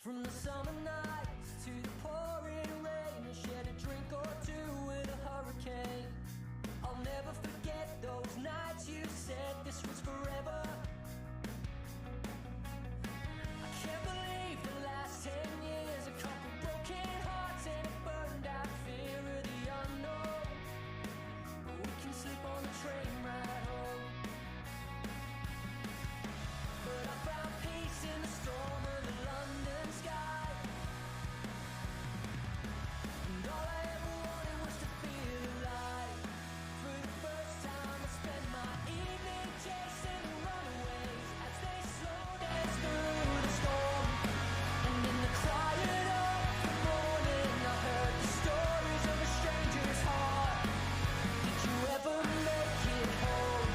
From the summer nights to the pouring rain, I shared a drink or two in a hurricane. I'll never forget those nights you said this was forever. I can't believe the last 10 years, a couple broken hearts and a burned out fear of the unknown. But we can sleep on the train ride home. But I found peace in the storm of the London sky. And all I ever wanted was to feel alive. For the first time I spent my evening chasing the runaways as they slow dance through the storm. And in the quiet of the morning I heard the stories of a stranger's heart. Did you ever make it home?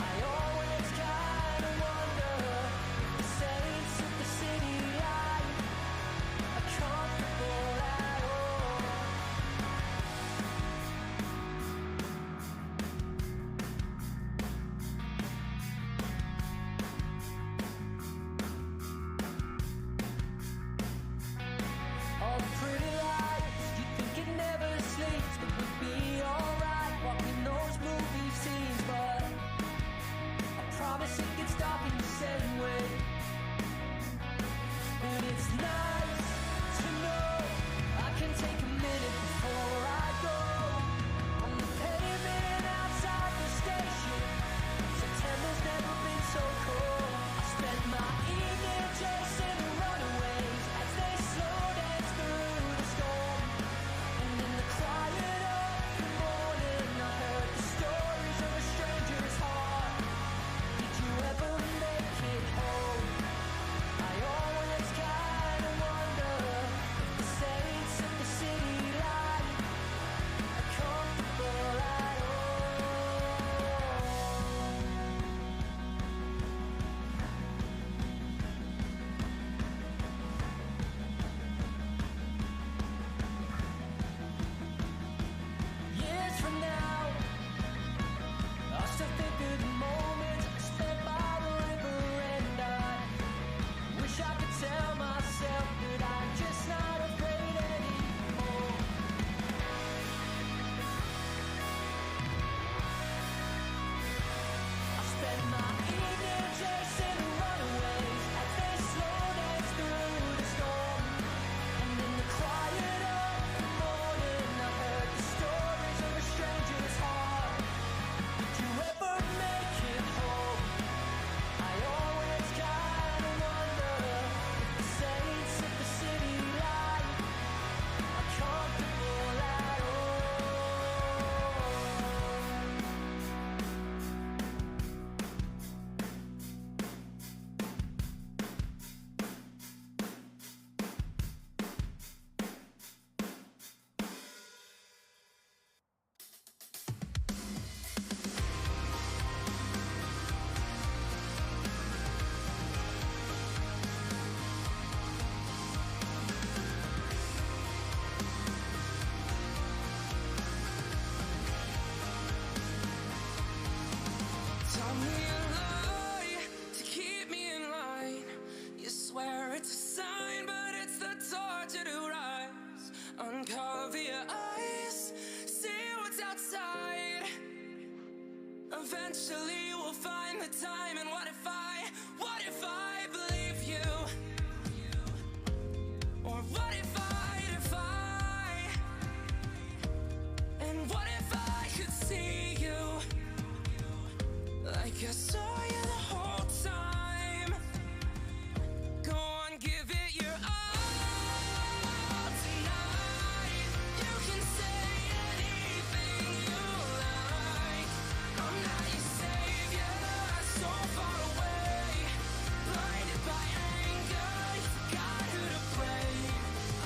I always kinda wonder if the saints of the city life are comfortable at all. All the pretty lights, you think it never sleeps, but we'd be alright walking those movie scenes. But I promise it gets dark in the same way. And it's nice to know I can take a minute before I go. On the pavement outside the station, September's never been so cold. I spent my evening chasing the runaways as they slow dance through the storm. And in the quiet of the morning I heard the stories of a stranger's heart. Did you ever make it home? I always kinda wonder if the saints of the city life are comfortable at all. Years from now, I'll still think of the moments spent by the river, and I wish I could tell myself that I'm just not afraid anymore. I spent my evening chasing the runaways as they slow dance through the storm. And in the quiet of the morning I heard the stories of a stranger's heart. Did you ever make it home? I always kinda wonder if the saints of the city life are comfortable at all. Tell me a lie to keep me in line. You swear it's a sign, but it's the torture to rise. Uncover your eyes, see what's outside. Eventually we'll find the time. And what if I believe you? Or what if I defy? And what if I could see you like I saw you the whole time? Go on, give it your all tonight. You can say anything you like. I'm not your savior, so far away. Blinded by anger, you forgot who to blame.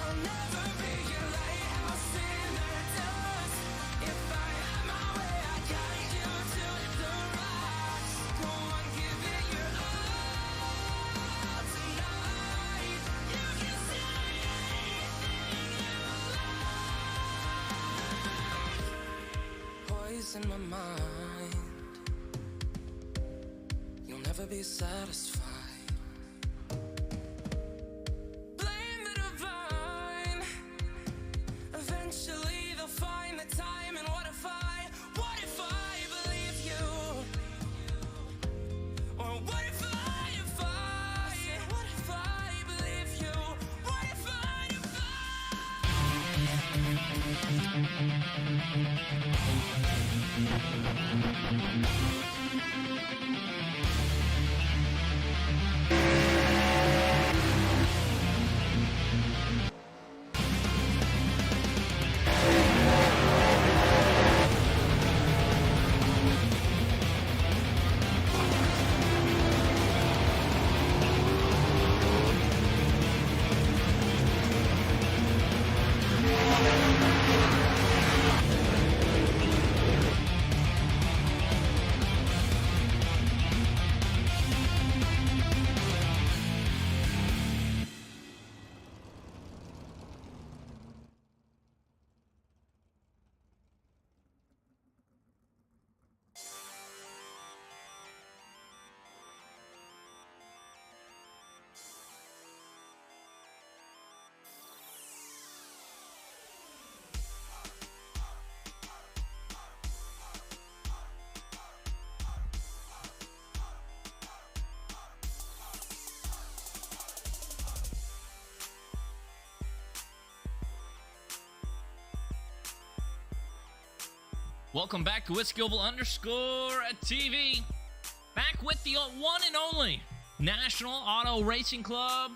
I'll never be your lighthouse in the dust. If I had my way, I'd guide you to the rocks. Go on, give it your all tonight. You can say anything you like. Poison my mind. You'll never be satisfied. Welcome back to WhiskeyOval_TV. Back with the one and only National Auto Racing Club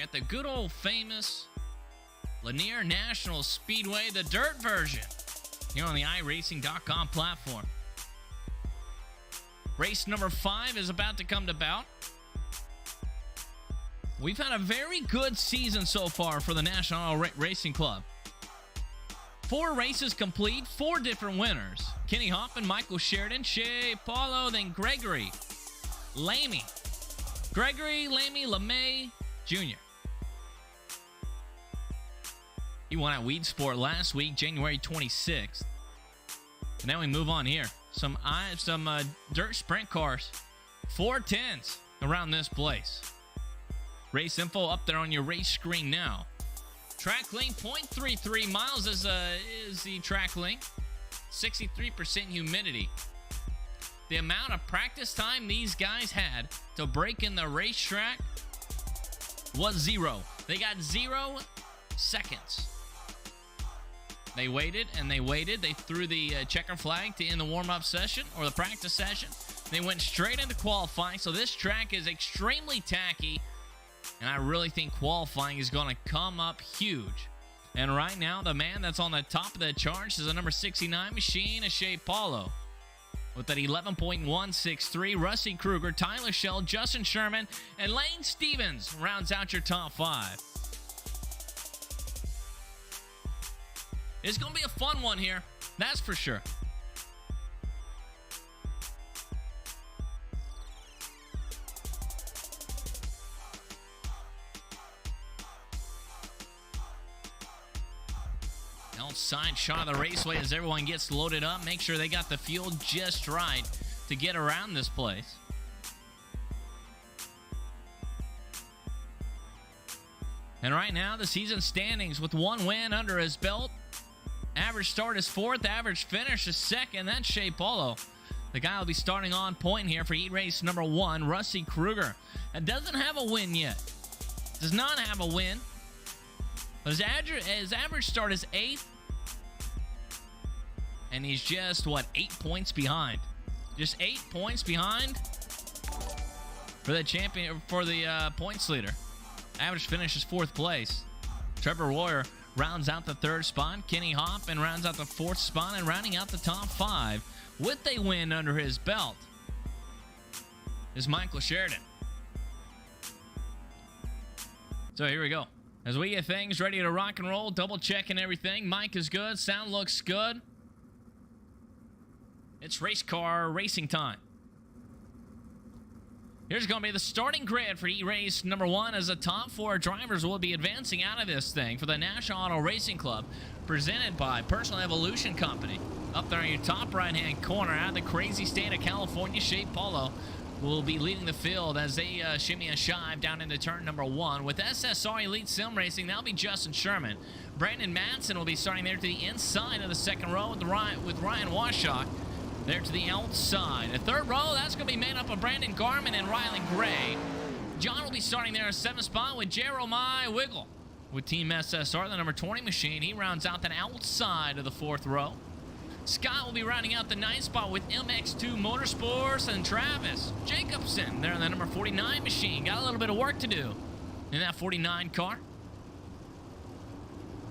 at the good old famous Lanier National Speedway, the dirt version, here on the iRacing.com platform. Race number 5 is about to come to bout. We've had a very good season so far for the National Auto Racing Club. 4 races complete, 4 different winners. Kenny Hoffman, Michael Sheridan, Shea Paulo, then Gregory Lamy. Gregory Lamy LeMay Jr. He won at Weed Sport last week, January 26th. And now we move on here. Some dirt sprint cars. 410s around this place. Race info up there on your race screen now. Track length, 0.33 miles is the track length. 63% humidity. The amount of practice time these guys had to break in the racetrack was 0. They got 0 seconds. They waited and they waited. They threw the checker flag to end the warm-up session or the practice session. They went straight into qualifying. So this track is extremely tacky. And I really think qualifying is going to come up huge. And right now, the man that's on the top of the charts is the number 69 machine, Shea Paulo. With that 11.163, Rusty Kruger, Tyler Schell, Justin Sherman, and Lane Stevens rounds out your top 5. It's going to be a fun one here. That's for sure. Outside shot of the raceway as everyone gets loaded up. Make sure they got the fuel just right to get around this place. And right now, the season standings with 1 win under his belt. Average start is 4th, average finish is 2nd. That's Shea Paulo. The guy will be starting on point here for heat race number 1, Rusty Kruger. That doesn't have a win yet. Does not have a win. But his average start is 8th. And he's just, 8 points behind. Just 8 points behind for the champion, for the points leader. Average finish is 4th place. Trevor Royer rounds out the 3rd spot. Kenny Hoffman rounds out the 4th spot, and rounding out the top 5 with a win under his belt is Michael Sheridan. So here we go. As we get things ready to rock and roll, double checking everything. Mic is good. Sound looks good. It's race car racing time. Here's going to be the starting grid for heat race number 1 as the top 4 drivers will be advancing out of this thing for the National Auto Racing Club, presented by Personal Evolution Company. Up there in your top right-hand corner, out of the crazy state of California, Shea Paulo will be leading the field as they shimmy and shive down into turn number 1. With SSR Elite Sim Racing, that'll be Justin Sherman. Brandon Madsen will be starting there to the inside of the second row with Ryan Washock there to the outside. The third row, that's going to be made up of Brandon Garman and Riley Gray. John will be starting there in 7th spot with Jeremiah Wiggle. with Team SSR, the number 20 machine. He rounds out that outside of the 4th row. Scott will be rounding out the 9th spot with MX2 Motorsports, and Travis Jacobson there in the number 49 machine. Got a little bit of work to do in that 49 car.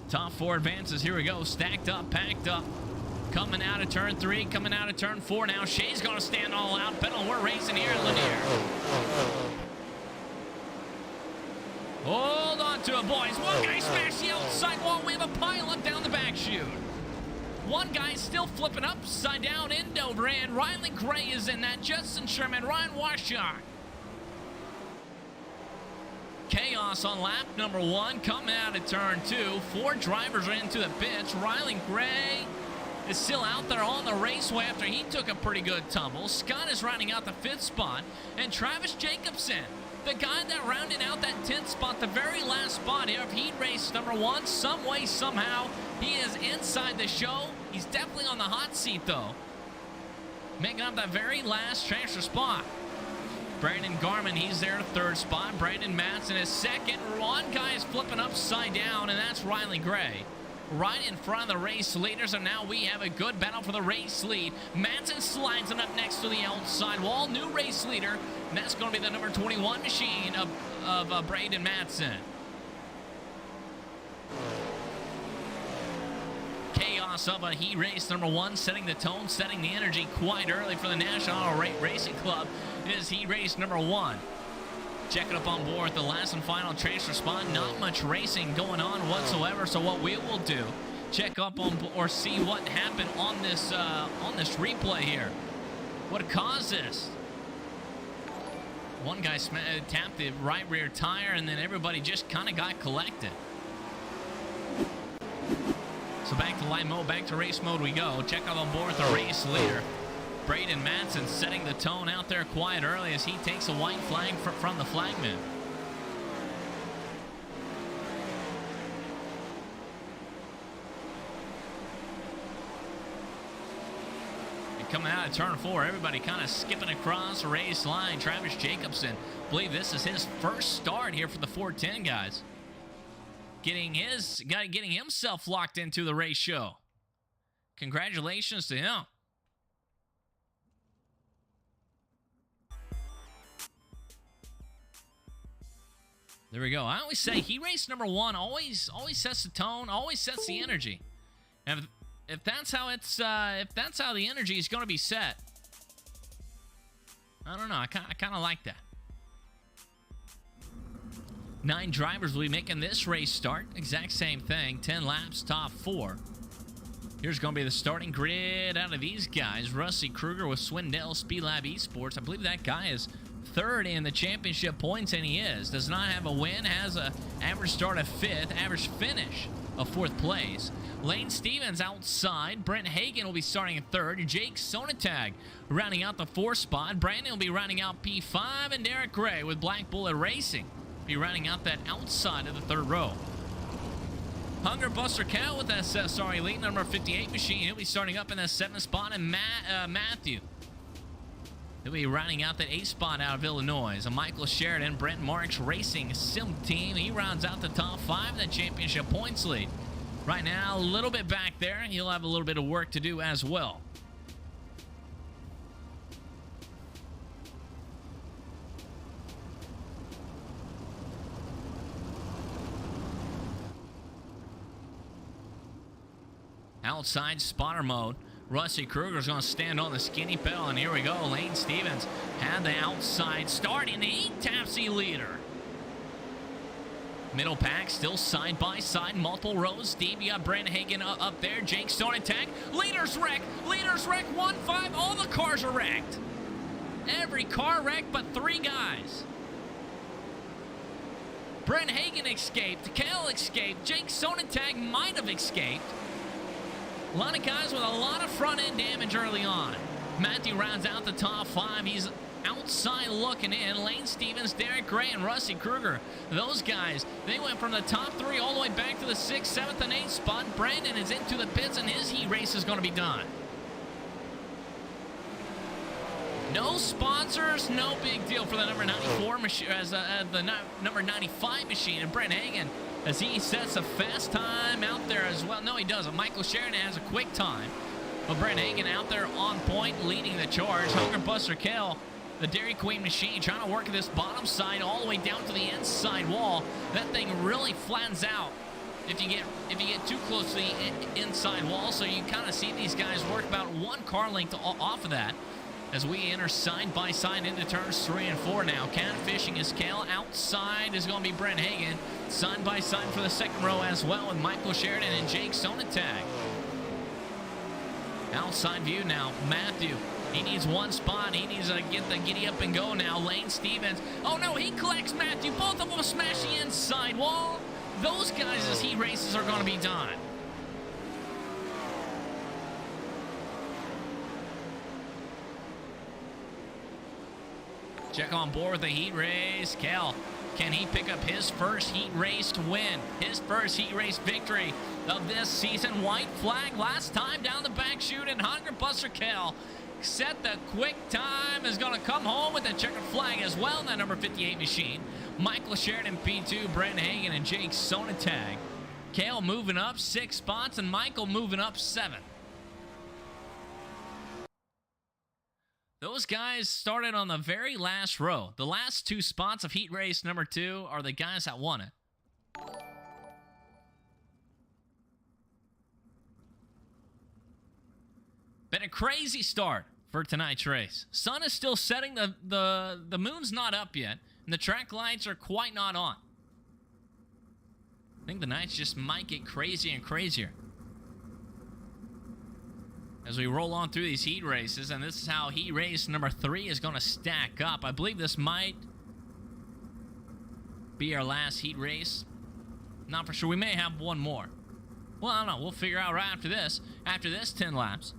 Top 4 advances. Here we go. Stacked up, packed up. Coming out of turn 3, coming out of turn 4 now. Shay's going to stand all out. Pedal, we're racing here at Lanier. Hold on to it, boys. One guy smashed the outside wall. We have a pileup down the back chute. One guy's still flipping upside down in Dover, and Riley Gray is in that. Justin Sherman, Ryan Washak. Chaos on lap number 1, coming out of turn 2. 4 drivers are into the pits. Riley Gray is still out there on the raceway after he took a pretty good tumble. Scott is rounding out the 5th spot, and Travis Jacobson, the guy that rounded out that 10th spot, the very last spot here of heat race number 1, some way, somehow, he is inside the show. He's definitely on the hot seat, though, making up that very last transfer spot. Brandon Garman, he's there in 3rd spot. Brandon Matson is 2nd. One guy is flipping upside down, and that's Riley Gray. Right in front of the race leaders, and now we have a good battle for the race lead. Matson slides it up next to the outside wall. New race leader, and that's going to be the number 21 machine of Braden Matson. Chaos of a heat race number 1, setting the tone, setting the energy quite early for the National Auto Racing Club is heat race number 1. Checking up on board the last and final transfer spot. Not much racing going on whatsoever, so what we will do, check up on or see what happened on this replay here. What caused this? One guy tapped the right rear tire, and then everybody just kind of got collected. So back to light mode, back to race mode we go. Check up on board the race leader. Braden Matson setting the tone out there quite early as he takes a white flag from the flagman. And coming out of turn 4, everybody kind of skipping across the race line. Travis Jacobson, I believe this is his first start here for the 410 guys. Getting himself locked into the race show. Congratulations to him. There we go. I always say heat race number 1 always sets the tone, always sets the energy. And if that's how the energy is going to be set, I don't know. I kind of like that. 9 drivers will be making this race start. Exact same thing. 10 laps, top 4. Here's going to be the starting grid out of these guys. Rusty Kruger with Swindell Speed Lab Esports. I believe that guy is 3rd in the championship points, and he is. Does not have a win, has a average start of 5th, average finish of 4th place. Lane Stevens outside. Brent Hagan will be starting in 3rd. Jake Sonatag rounding out the 4th spot. Brandon will be rounding out P5, and Derek Gray with Black Bullet Racing be rounding out that outside of the 3rd row. Hunger Buster Cow with SSR Elite number 58 machine. He'll be starting up in that 7th spot, and Matthew, he'll be rounding out that 8th spot out of Illinois. A Michael Sheridan, Brent Marks Racing Sim Team. He rounds out the top 5 in the championship points lead. Right now, a little bit back there. He'll have a little bit of work to do as well. Outside spotter mode. Rusty Kruger's going to stand on the skinny pedal, and here we go. Lane Stevens had the outside start, and he taps the leader. Middle pack still side by side, multiple rows deep. You got Brent Hagan up there. Jake Stone attack. Leaders wreck. 1-5. All the cars are wrecked. Every car wrecked but 3 guys. Brent Hagan escaped. Kale escaped. Jake Sonatag might have escaped. A lot of guys with a lot of front-end damage early on. Matthew rounds out the top 5. He's outside looking in. Lane Stevens, Derek Gray, and Rusty Kruger. Those guys, they went from the top 3 all the way back to the 6th, 7th, and 8th spot. Brandon is into the pits, and his heat race is going to be done. No sponsors, no big deal for the number 94 machine, as the number 95 machine, and Brent Hagan, as he sets a fast time out there as well. No, he doesn't. Michael Sheridan has a quick time, but Brent Hagan out there on point, leading the charge. Hunger Buster Kale, the Dairy Queen machine, trying to work this bottom side all the way down to the inside wall. That thing really flattens out if you get too close to the inside wall. So you kind of see these guys work about one car length off of that. As we enter side by side into turns 3 and 4 now. Catfishing is Kale. Outside is going to be Brent Hagan. Side by side for the second row as well with Michael Sheridan and Jake Sonatag. Outside view now. Matthew. He needs one spot. He needs to get the giddy up and go now. Lane Stevens. Oh no, he collects Matthew. Both of them smash the inside wall. Those guys as heat races are going to be done. Check on board with the heat race. Cal, can he pick up his first heat race to win? His first heat race victory of this season. White flag last time down the back chute, and Hunger Buster Cal set the quick time, is going to come home with a checkered flag as well in that number 58 machine. Michael Sheridan P2, Brent Hagan, and Jake Sonatag. Kale moving up 6 spots, and Michael moving up 7. Those guys started on the very last row. The last 2 spots of heat race number 2 are the guys that won it. Been a crazy start for tonight's race. Sun is still setting. The moon's not up yet, and the track lights are quite not on. I think the nights just might get crazier and crazier as we roll on through these heat races, and this is how heat race number 3 is going to stack up. I believe this might be our last heat race. Not for sure. We may have one more. Well, I don't know. We'll figure out right after this. After this 10 laps.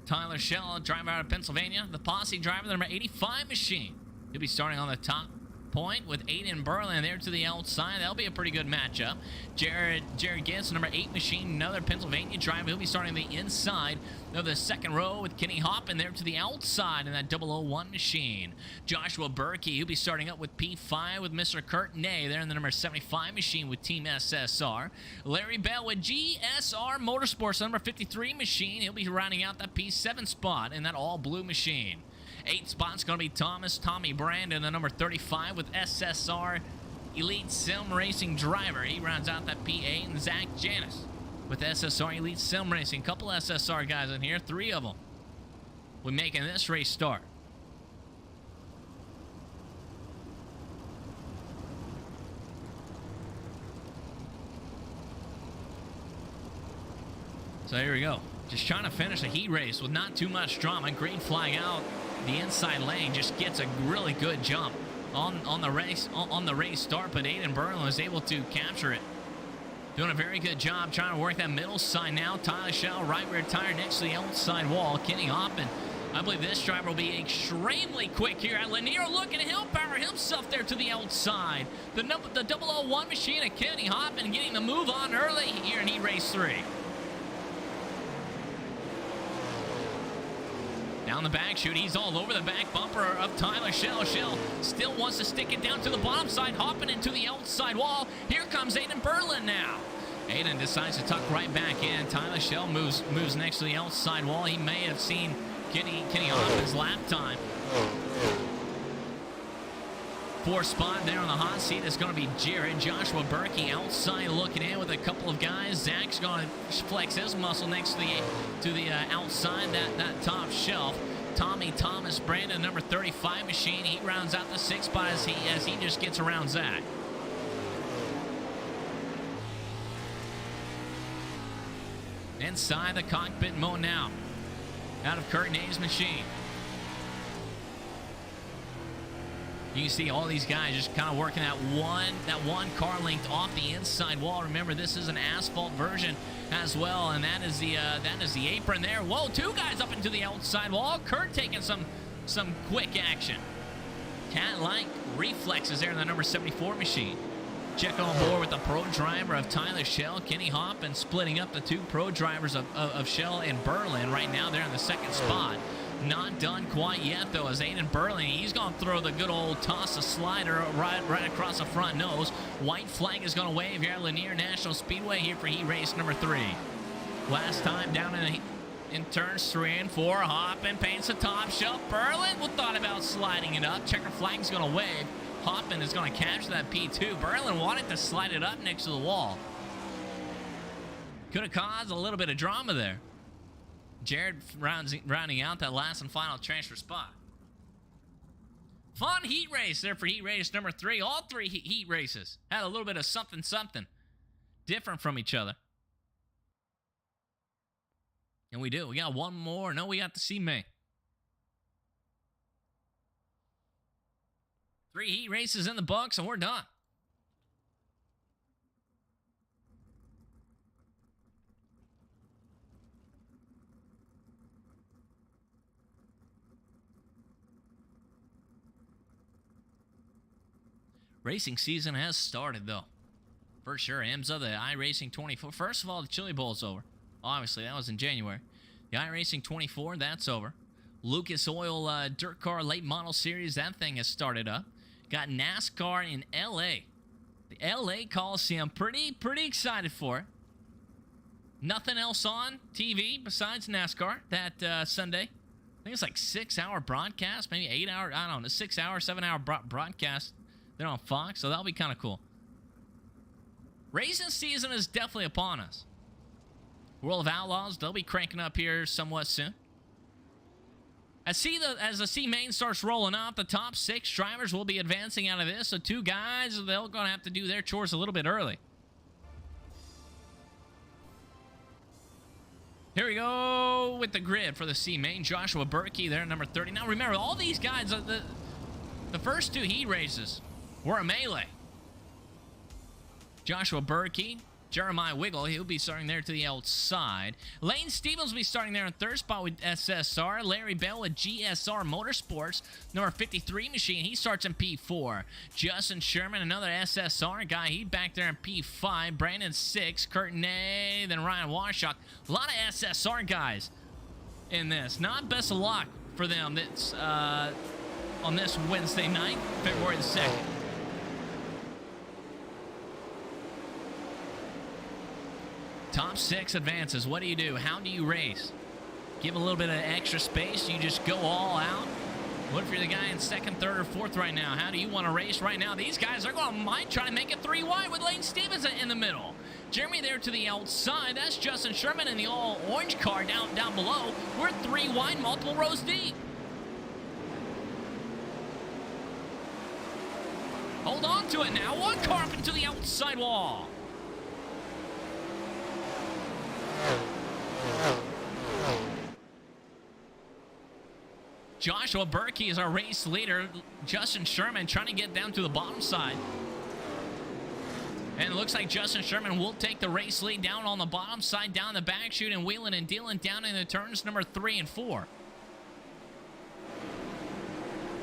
Tyler Schell, driver out of Pennsylvania. The posse driver, the number 85 machine. He'll be starting on the top point with Aiden Berlin there to the outside. That'll be a pretty good matchup. Jared Gitz, number 8 machine, another Pennsylvania driver. He'll be starting the inside of the second row with Kenny Hoppin there to the outside in that 001 machine. Joshua Berkey, he'll be starting up with P5 with Mr. Kurt Ney there in the number 75 machine with Team SSR. Larry Bell with GSR Motorsports, number 53 machine. He'll be rounding out that P7 spot in that all-blue machine. 8 spots going to be Tommy Brand in the number 35 with SSR Elite Sim Racing driver. He rounds out that P8, and Zach Janis with SSR Elite Sim Racing. Couple SSR guys in here, 3 of them. We're making this race start. So here we go. Just trying to finish a heat race with not too much drama. Green flag out. The inside lane just gets a really good jump on the race start, but Aiden Berlin was able to capture it. Doing a very good job trying to work that middle side now. Tyler Schell, right rear tire next to the outside wall. Kenny Hoppin, I believe this driver will be extremely quick here at Lanier, looking to help power himself there to the outside. The 001 machine of Kenny Hoppin getting the move on early here in heat race 3. Down the back chute, he's all over the back bumper of Tyler Schell. Schell still wants to stick it down to the bottom side, hopping into the outside wall. Here comes Aiden Berlin now. Aiden decides to tuck right back in. Tyler Schell moves next to the outside wall. He may have seen Kenny Hoppin's lap time. 4th spot there on the hot seat is going to be Jared. Joshua Berkey outside looking in with a couple of guys. Zach's going to flex his muscle next to the outside, that top shelf. Tommy Thomas, Brandon, number 35 machine. He rounds out the 6th spot as he just gets around Zach. Inside the cockpit mode now. Out of Kurt Ney's machine. You can see all these guys just kind of working that one car length off the inside wall. Remember, this is an asphalt version as well, and that is the apron there. Whoa, 2 guys up into the outside wall. Kurt taking some quick action. Cat-like reflexes there in the number 74 machine. Check on board with the pro driver of Tyler Schell, Kenny Hoppin, splitting up the 2 pro drivers of Schell and Berlin right now. They're in the 2nd spot. Not done quite yet, though, as Aiden Burling, he's going to throw the good old toss a slider right across the front nose. White flag is going to wave here at Lanier National Speedway here for heat race number 3. Last time down in turns 3 and 4, Hoppin paints the top shelf. Burling thought about sliding it up. Checker flag's going to wave. Hoppin is going to catch that P2. Burling wanted to slide it up next to the wall. Could have caused a little bit of drama there. Jared rounding out that last and final transfer spot. Fun heat race there for heat race number 3. All 3 heat races had a little bit of something different from each other. And we do. We got one more. No, we got the C-Main. 3 heat races in the books, and we're done. Racing season has started, though. For sure. IMSA, the iRacing 24. First of all, the Chili Bowl's over. Obviously, that was in January. The iRacing 24, that's over. Lucas Oil Dirt Car Late Model Series, that thing has started up. Got NASCAR in L.A. The L.A. Coliseum, pretty excited for it. Nothing else on TV besides NASCAR that Sunday. I think it's like 6-hour broadcast, maybe 8-hour, I don't know, 6-hour, 7-hour broadcast. They're on Fox, so that'll be kind of cool. Racing season is definitely upon us. World of Outlaws, they'll be cranking up here somewhat soon. As the C-Main starts rolling up, the top 6 drivers will be advancing out of this. So 2 guys, they're going to have to do their chores a little bit early. Here we go with the grid for the C-Main. Joshua Berkey there, number 30. Now remember, all these guys, the first 2 heat races were a melee. Joshua Berkey, Jeremiah Wiggle, he'll be starting there to the outside. Lane Stevens will be starting there in 3rd spot with SSR. Larry Bell with GSR Motorsports, number 53 machine. He starts in P4. Justin Sherman, another SSR guy. He back there in P5. Brandon 6. Curtin A. Then Ryan Washock. A lot of SSR guys in this. Not best of luck for them. That's on this Wednesday night, February the 2nd. Top 6 advances. What do? How do you race? Give a little bit of extra space? Do you just go all out? What if you're the guy in 2nd, 3rd, or 4th right now? How do you want to race right now? These guys are going to might try to make it 3 wide with Lane Stevens in the middle. Jeremy there to the outside. That's Justin Sherman in the all-orange car down below. We're 3 wide, multiple rows deep. Hold on to it now. 1 car up into the outside wall. Joshua Berkey is our race leader. Justin Sherman trying to get down to the bottom side. And it looks like Justin Sherman will take the race lead down on the bottom side, down the back chute, and wheeling and dealing down in the turns number 3 and 4.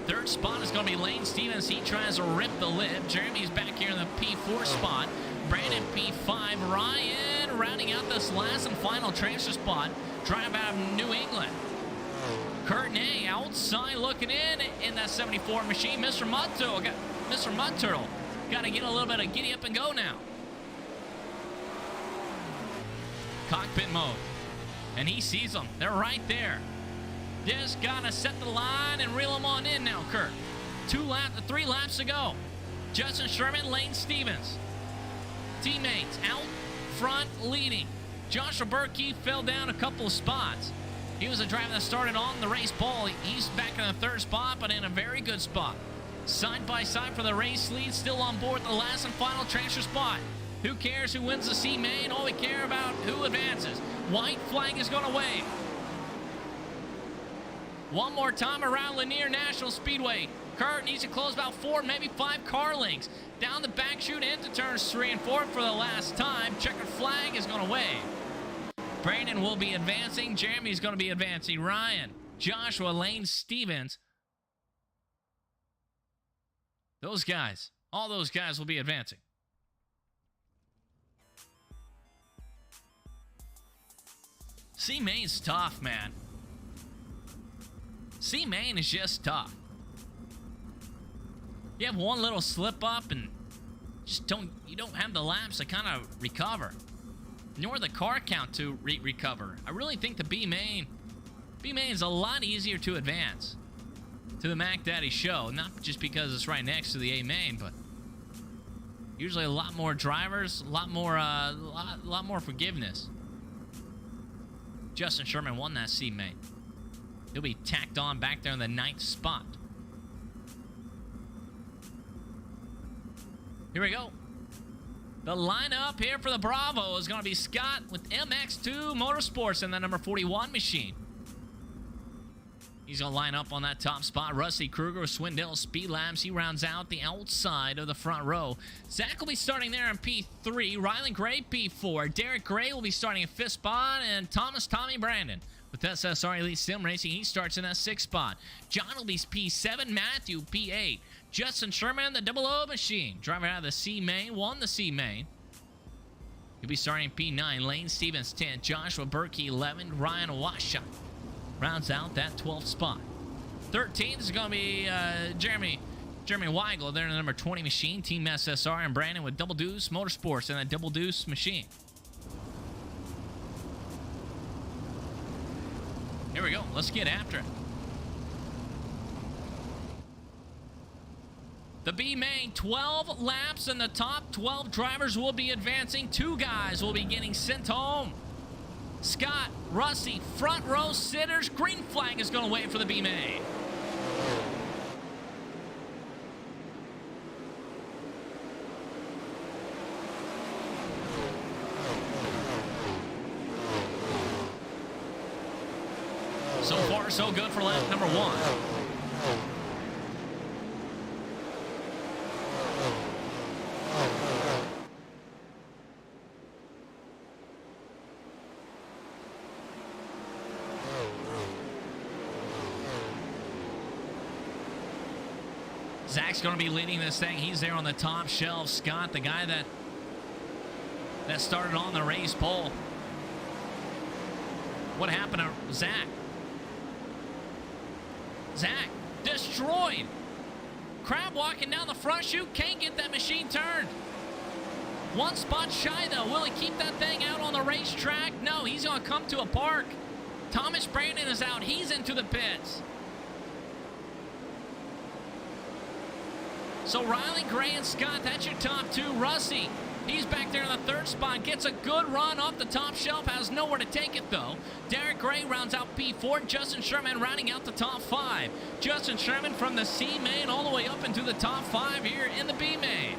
3rd spot is going to be Lane Stevens. He tries to rip the lip. Jeremy's back here in the P4 spot. Brandon P5. Ryan rounding out this last and final transfer spot. Drive out of New England. Curtin A outside looking in that 74 machine. Mr. Mud Turtle got to get a little bit of giddy up and go now. Cockpit mode. And he sees them. They're right there. Just got to set the line and reel them on in now, Kurt. 3 laps to go. Justin Sherman, Lane Stevens. Teammates out front leading. Joshua Berkey fell down a couple of spots. He was a driver that started on the race ball. He's back in the 3rd spot, but in a very good spot. Side by side for the race lead, still on board the last and final transfer spot. Who cares who wins the C-Main? All we care about who advances. White flag is going to wave. One more time around Lanier National Speedway. Kurt needs to close about 4, maybe 5 car lengths. Down the back chute into turns 3 and 4 for the last time. Checkered flag is going to wave. Brandon will be advancing. Jeremy's going to be advancing. Ryan, Joshua, Lane Stevens. Those guys, all those guys will be advancing. C-Main's tough, man. C main is just tough. You have one little slip up and you don't have the laps to kind of recover, nor the car count to recover. I really think the B main is a lot easier to advance to the Mac Daddy show, not just because it's right next to the A main, but usually a lot more drivers, a lot more forgiveness. Justin Sherman won that C main. He'll be tacked on back there in the 9th spot. Here we go. The lineup here for the Bravo is going to be Scott with MX2 Motorsports in the number 41 machine. He's going to line up on that top spot. Rusty Kruger with Swindell Speed Labs. He rounds out the outside of the front row. Zach will be starting there in P3. Rylan Gray, P4. Derek Gray will be starting in 5th spot. And Tommy Brandon with SSR Elite Sim Racing. He starts in that 6th spot. John will be P7. Matthew, P8. Justin Sherman, the 00 machine. Driver out of the C main. Won the C main. He'll be starting P9. Lane Stevens, 10th. Joshua Berkey, 11th. Ryan Washa rounds out that 12th spot. 13th is going to be Jeremy Weigel. They're in the number 20 machine. Team SSR and Brandon with Double Deuce Motorsports and that Double Deuce machine. Here we go. Let's get after it. The B main, 12 laps, and the top 12 drivers will be advancing. 2 guys will be getting sent home. Scott, Rusty, front row sitters. Green flag is going to wait for the B main. So far, so good for lap number 1. Zach's going to be leading this thing. He's there on the top shelf. Scott, the guy that started on the race pole. What happened to Zach? Zach destroyed. Crab walking down the front chute. Can't get that machine turned. 1 spot shy, though. Will he keep that thing out on the racetrack? No, he's going to come to a park. Thomas Brandon is out. He's into the pits. So Riley, Gray, and Scott, that's your top 2. Rusty, he's back there in the 3rd spot. Gets a good run off the top shelf. Has nowhere to take it, though. Derek Gray rounds out P4. Justin Sherman rounding out the top 5. Justin Sherman from the C main all the way up into the top 5 here in the B main.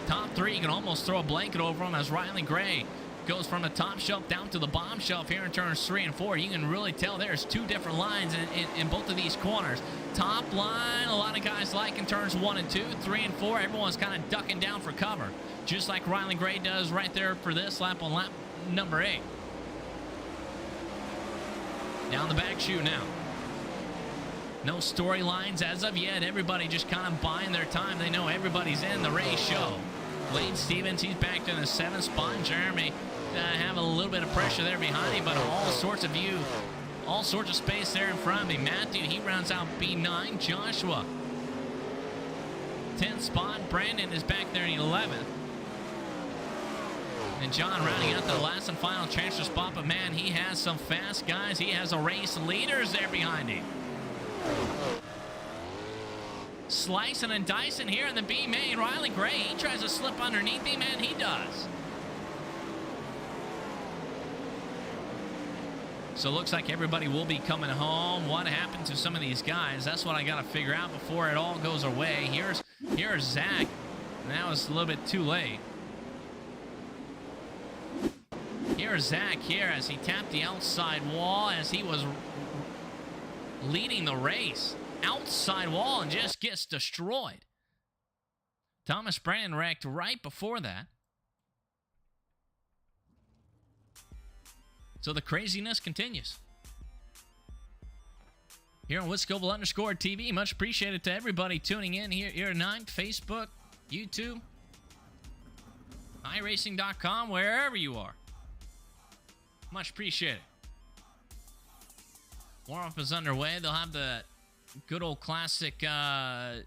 Top 3, you can almost throw a blanket over him as Riley Gray goes from the top shelf down to the bottom shelf here in turns 3 and 4. You can really tell there's 2 different lines in both of these corners. Top line, a lot of guys like in turns 1 and 2, 3 and 4. Everyone's kind of ducking down for cover, just like Riley Gray does right there for this lap on lap number 8. Down the back chute now. No storylines as of yet. Everybody just kind of buying their time. They know everybody's in the race show. Lane Stevens, he's back in the 7th spot. Jeremy have a little bit of pressure there behind him, but all sorts of view, all sorts of space there in front of me. Matthew, he rounds out B9. Joshua, 10th spot. Brandon is back there in 11th. And John rounding out the last and final transfer spot, but man, he has some fast guys. He has a race leaders there behind him. Slicing and dicing here in the B main. Riley Gray, he tries to slip underneath him, and he does. So it looks like everybody will be coming home. What happened to some of these guys? That's what I got to figure out before it all goes away. Here's Zach. Now it's a little bit too late. Here's Zach here as he tapped the outside wall as he was leading the race. Outside wall and just gets destroyed. Thomas Brandon wrecked right before that. So the craziness continues. Here on Wiscoville_TV, much appreciated to everybody tuning in here tonight. Facebook, YouTube, iRacing.com, wherever you are. Much appreciated. Warm-up is underway. They'll have the good old classic dash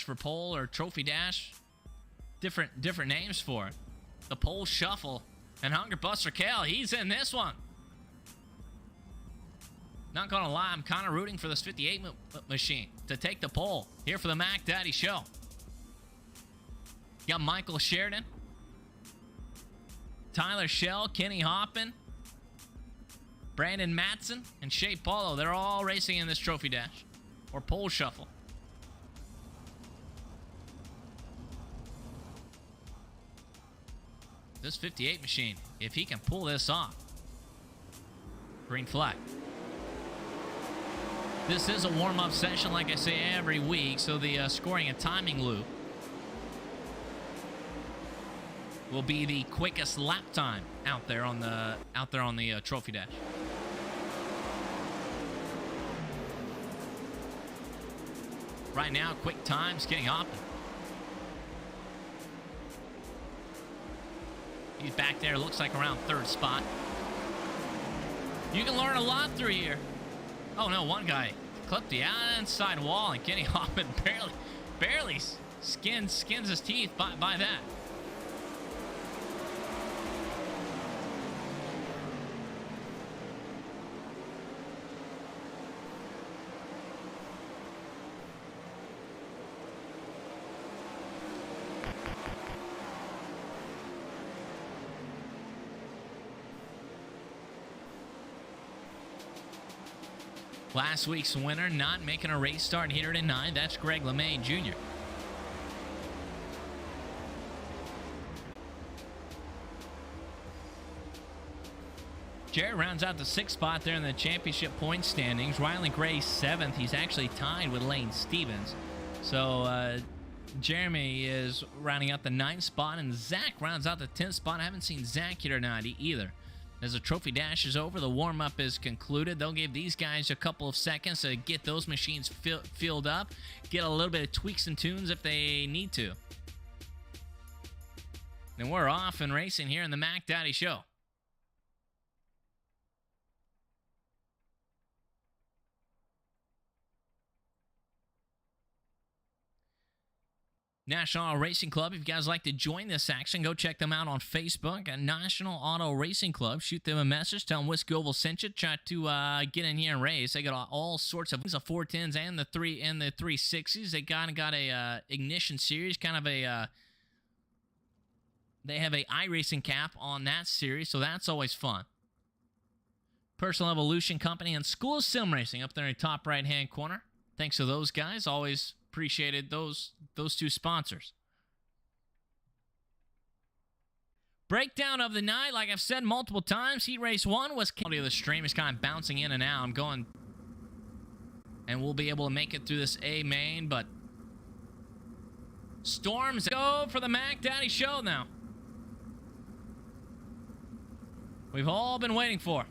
for pole or trophy dash. Different names for it. The pole shuffle. And Hunger Buster Kale, he's in this one. Not gonna lie, I'm kind of rooting for this 58 machine to take the pole here for the Mac Daddy Show. You got Michael Sheridan, Tyler Shell, Kenny Hoppin, Brandon Matson, and Shea Paulo. They're all racing in this trophy dash or pole shuffle. This 58 machine, if he can pull this off. Green flag. This is a warm-up session, like I say every week, so the scoring and timing loop will be the quickest lap time out there on the trophy dash. Right now, quick times getting hopping. He's back there, looks like around third spot. You can learn a lot through here. Oh no, one guy clipped the inside wall and Kenny Hoffman barely skins his teeth by that. Last week's winner not making a race start here tonight. That's Greg LeMay Jr. Jared rounds out the 6th spot there in the championship point standings. Riley Gray 7th. He's actually tied with Lane Stevens. So Jeremy is rounding out the 9th spot, and Zach rounds out the 10th spot. I haven't seen Zach here tonight either. As the trophy dash is over, the warm-up is concluded. They'll give these guys a couple of seconds to get those machines filled up, get a little bit of tweaks and tunes if they need to. And we're off and racing here in the Mac Daddy Show. National Auto Racing Club. If you guys like to join this action, go check them out on Facebook at National Auto Racing Club. Shoot them a message. Tell them Wisconsin sent you. Try to get in here and race. They got all sorts of 410s and the 360s. They got a ignition series, kind of a. They have a iRacing cap on that series, so that's always fun. Personal Evolution Company and School of Sim Racing up there in the top right-hand corner. Thanks to those guys. Always appreciated those two sponsors. Breakdown of the night, like I've said multiple times, Heat Race 1 was quality of the stream is kind of bouncing in and out. I'm going, and we'll be able to make it through this A main, but storms go for the Mac Daddy Show now. We've all been waiting for.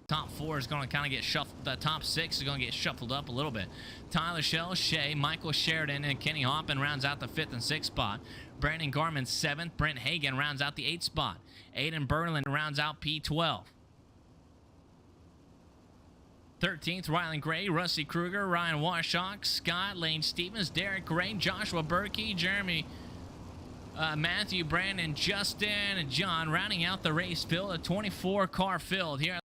Top 4 is going to kind of get shuffled. The top 6 is going to get shuffled up a little bit. Tyler Shell, Shea, Michael Sheridan, and Kenny Hoppin rounds out the 5th and 6th spot. Brandon Garman 7th. Brent Hagan rounds out the 8th spot. Aiden Berlin rounds out P12. 13th, Rylan Gray, Rusty Kruger, Ryan Washock, Scott, Lane Stevens, Derek Gray, Joshua Berkey, Jeremy, Matthew, Brandon, Justin, and John rounding out the race field. A 24-car field here at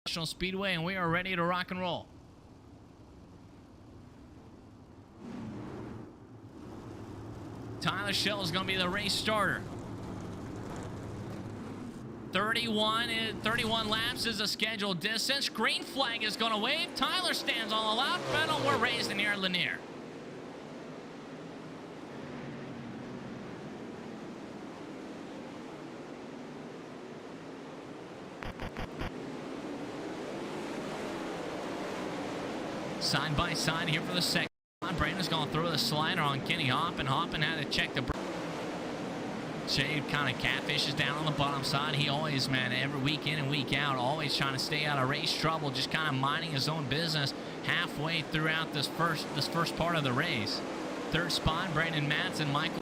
National Speedway, and we are ready to rock and roll. Tyler Shell is going to be the race starter. 31 laps is a scheduled distance. Green flag is going to wave. Tyler stands on the lap pedal. We're racing here at Lanier. Side by side here for the second. Brandon's going to throw the slider on Kenny Hoppin. Hoppin had to check the brake. Shade kind of catfishes down on the bottom side. He always, man, every week in and week out, always trying to stay out of race trouble, just kind of minding his own business halfway throughout this first part of the race. 3rd spot, Brandon Matson, Michael.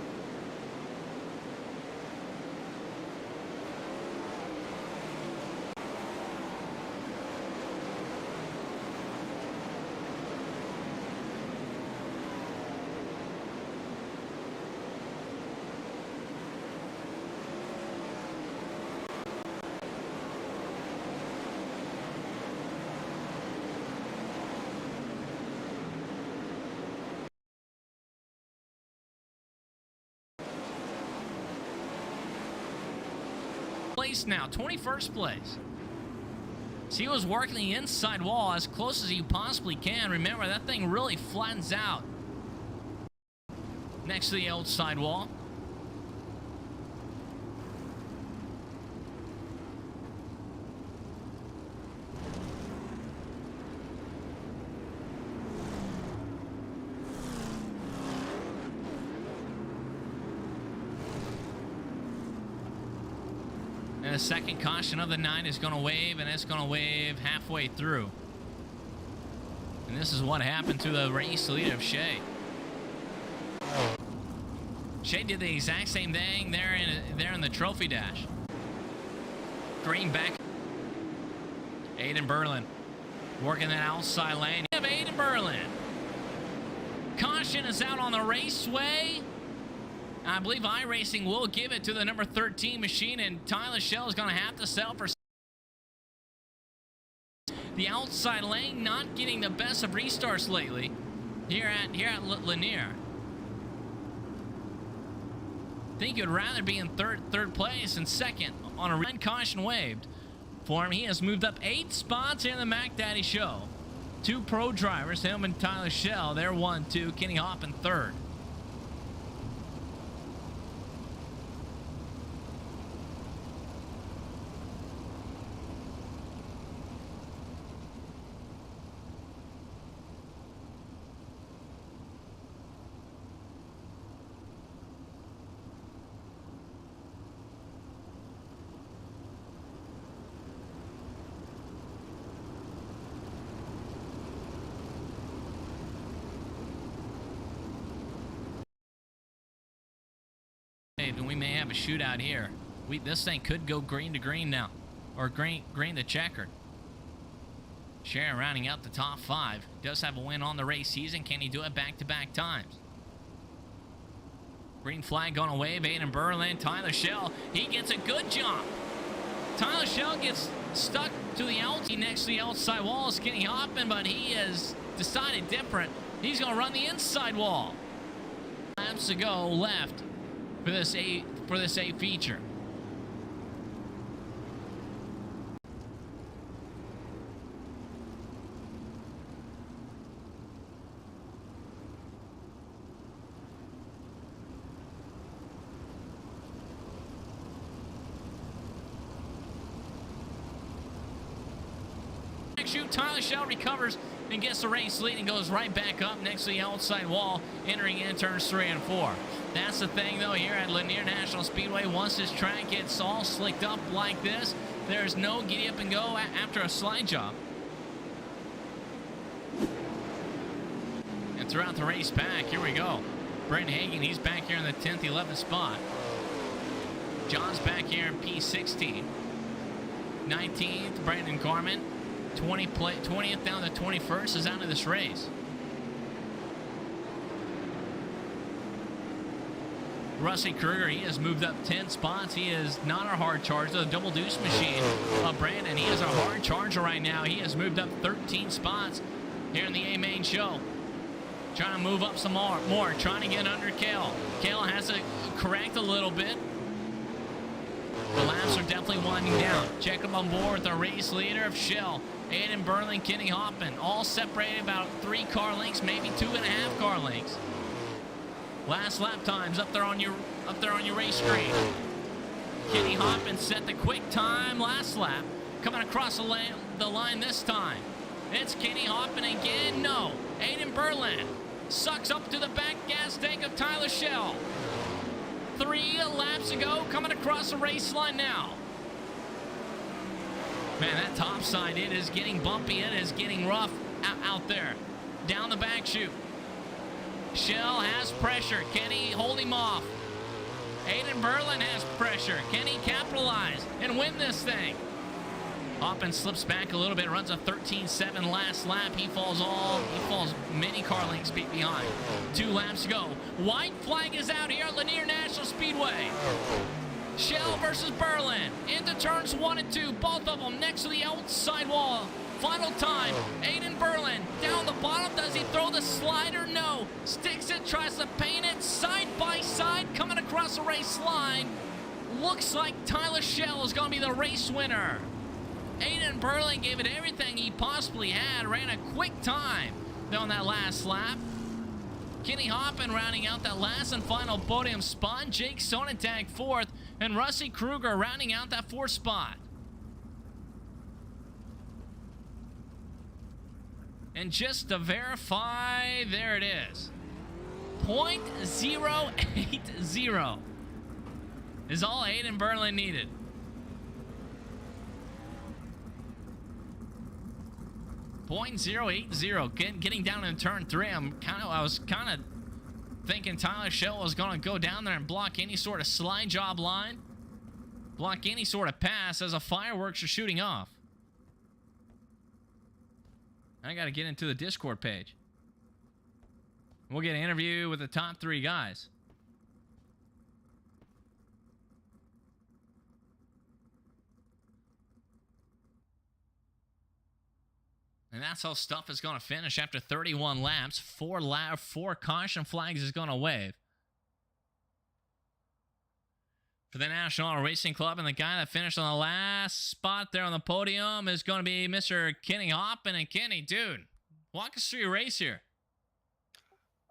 place now, 21st place. So he was working the inside wall as close as you possibly can. Remember, that thing really flattens out next to the outside wall. And the second caution of the night is going to wave, and it's going to wave halfway through. And this is what happened to the race leader of Shea. Shea did the exact same thing there in the trophy dash. Green back. Aiden Berlin working that outside lane. You have Aiden Berlin. Caution is out on the raceway. I believe iRacing will give it to the number 13 machine, and Tyler Shell is going to have to settle for the outside lane, not getting the best of restarts lately here at Lanier. I think you'd rather be in third place and second on a caution waved for him. He has moved up 8 spots here in the Mac Daddy show. 2 pro drivers, him and Tyler Shell. They're 1, 2. Kenny Hopp in 3rd. And we may have a shootout here. This thing could go green to green now, or green to checkered. Sharon rounding out the top 5. Does have a win on the race season. Can he do it back-to-back times? Green flag going to wave. Aiden Berlin. Tyler Shell. He gets a good jump. Tyler Shell gets stuck to the outside next to the outside wall. Skinny Hoppin', but he has decided different. He's going to run the inside wall. Laps to go left for this A feature. Tyler Shell recovers and gets the race lead and goes right back up next to the outside wall, entering in turns 3 and 4. That's the thing, though, here at Lanier National Speedway. Once this track gets all slicked up like this, there's no giddy up and go after a slide job. And throughout the race back, here we go. Brent Hagan, he's back here in the 10th, 11th spot. John's back here in P16. 19th, Brandon Carmen. 20th down to 21st is out of this race. Rusty Kruger, he has moved up 10 spots. He is not our hard charger, the double deuce machine of Brandon. He is a hard charger right now. He has moved up 13 spots here in the A-Main show. Trying to move up some more, trying to get under Kale. Kale has to correct a little bit. The laps are definitely winding down. Check them on board with the race leader of Shell, Aiden Berlin, Kenny Hoppin, all separated about 3 car lengths, maybe 2.5 car lengths. Last lap times up there on your race screen. Kenny Hoppin set the quick time last lap, coming across the line this time. It's Kenny Hoppin again. No, Aiden Berlin sucks up to the back gas tank of Tyler Shell. 3 laps ago, coming across the race line now. Man, that top side, it is getting bumpy. It is getting rough out there. Down the back chute. Shell has pressure. Can he hold him off? Aiden Berlin has pressure. Can he capitalize and win this thing? Hoppin slips back a little bit, runs a 13.7 last lap. He falls many car lengths behind. 2 laps to go. White flag is out here at Lanier National Speedway. Shell versus Berlin into turns 1 and 2. Both of them next to the outside wall. Final time. Aiden Berlin down the bottom. Does he throw the slider? No. Sticks it, tries to paint it side by side, coming across the race line. looks like Tyler Schell is going to be the race winner. Aiden Berlin gave it everything he possibly had, ran a quick time on that last lap. Kenny Hoppin rounding out that last and final podium spot. Jake Sonentag fourth, and Rusty Kruger rounding out that fourth spot. And just to verify, there it is. 0.080 is all Aiden Berlin needed. .080, getting down in turn 3. I was kind of thinking Tyler Schell was going to go down there and block any sort of slide job line, block any sort of pass as the fireworks are shooting off. I got to get into the Discord page. We'll get an interview with the top 3 guys. And that's how stuff is going to finish after 31 laps. 4 caution flags is going to wave. For the National Auto Racing Club, and the guy that finished on the last spot there on the podium is going to be Mr. Kenny Hoppin. And Kenny, dude, walk us through your race here.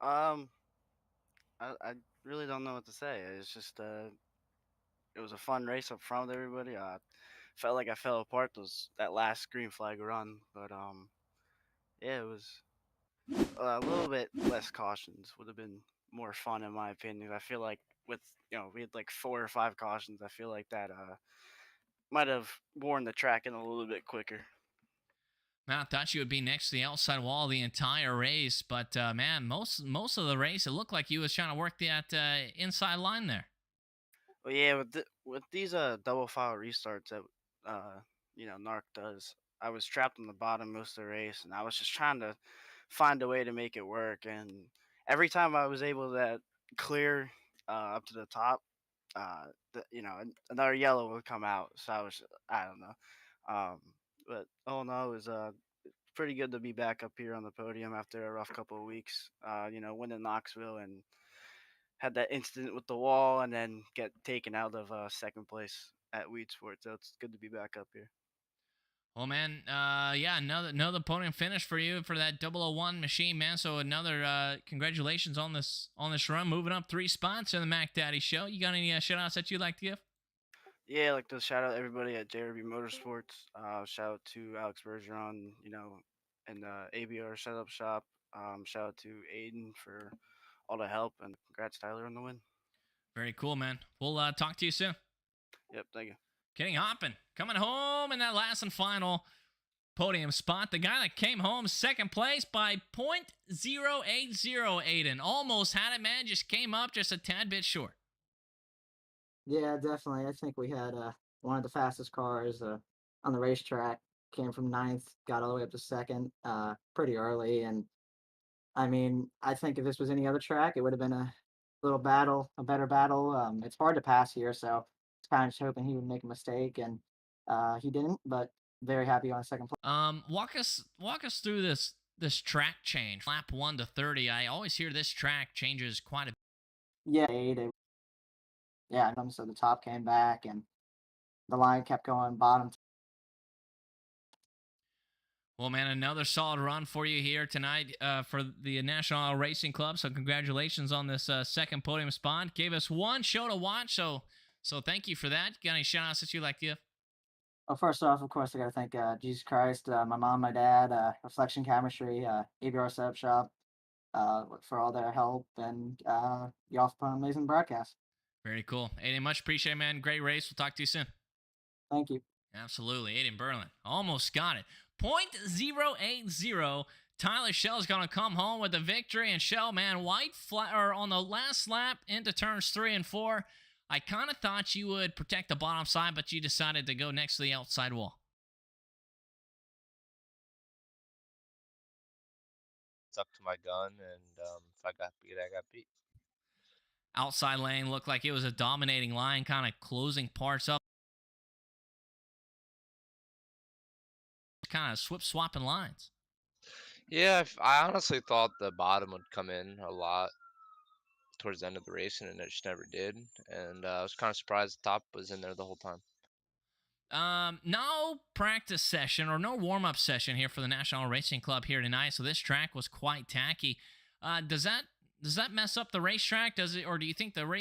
I really don't know what to say. It's just it was a fun race up front with everybody. Felt like I fell apart that last green flag run, but yeah, it was a little bit less cautions would have been more fun in my opinion. I feel like with we had like 4 or 5 cautions. I feel like that might have worn the track in a little bit quicker. Man, I thought you would be next to the outside wall the entire race, but man, most of the race, it looked like you was trying to work that inside line there. Well, yeah, with these double file restarts that Narc does, I was trapped on the bottom most of the race, and I was just trying to find a way to make it work. And every time I was able to clear up to the top, another yellow would come out. So I don't know. But oh no, it was pretty good to be back up here on the podium after a rough couple of weeks. Winning Knoxville and had that incident with the wall, and then get taken out of second place at Weed Sports. So it's good to be back up here. Well, man, yeah, another podium finish for you for that 001 machine, man. So another congratulations on this run, moving up 3 spots in the Mac Daddy Show. You got any shout outs that you'd like to give? Yeah, I'd like to shout out everybody at JRB Motorsports. Shout out to Alex Bergeron, and ABR Setup Shop. Shout out to Aiden for all the help, and congrats Tyler on the win. Very cool, man. We'll talk to you soon. Yep, thank you. Kenny Hoppin coming home in that last and final podium spot. The guy that came home second place by .080, Aiden. Almost had it, man. Just came up just a tad bit short. Yeah, definitely. I think we had one of the fastest cars on the racetrack. Came from 9th, got all the way up to 2nd pretty early. And I mean, I think if this was any other track, it would have been a little battle, a better battle. It's hard to pass here, so it's kind of just hoping he would make a mistake, and he didn't. But very happy on 2nd place. Walk us through this track change, lap 1 to 30. I always hear this track changes quite a bit. Yeah, so the top came back, and the line kept going bottom. Well, man, another solid run for you here tonight for the National Auto Racing Club. So congratulations on this second podium spot. Gave us one show to watch, so thank you for that. Got any shout outs that you'd like to give? Well, first off, of course, I got to thank Jesus Christ, my mom, my dad, Reflection Chemistry, ABR Setup Shop for all their help, and y'all for putting an amazing broadcast. Very cool. Aiden, much appreciated, man. Great race. We'll talk to you soon. Thank you. Absolutely. Aiden Berlin. Almost got it. .080. Tyler Schell's going to come home with the victory. And Schell, man, white flag on the last lap into turns 3 and 4. I kind of thought you would protect the bottom side, but you decided to go next to the outside wall. Stuck to my gun, and if I got beat, I got beat. Outside lane looked like it was a dominating line, kind of closing parts up. Kind of swapping lines. Yeah, I honestly thought the bottom would come in a lot towards the end of the race, and it just never did. And I was kind of surprised the top was in there the whole time. No practice session or no warm-up session here for the National Racing Club here tonight, so this track was quite tacky. Does that mess up the racetrack? Does it, or do you think the race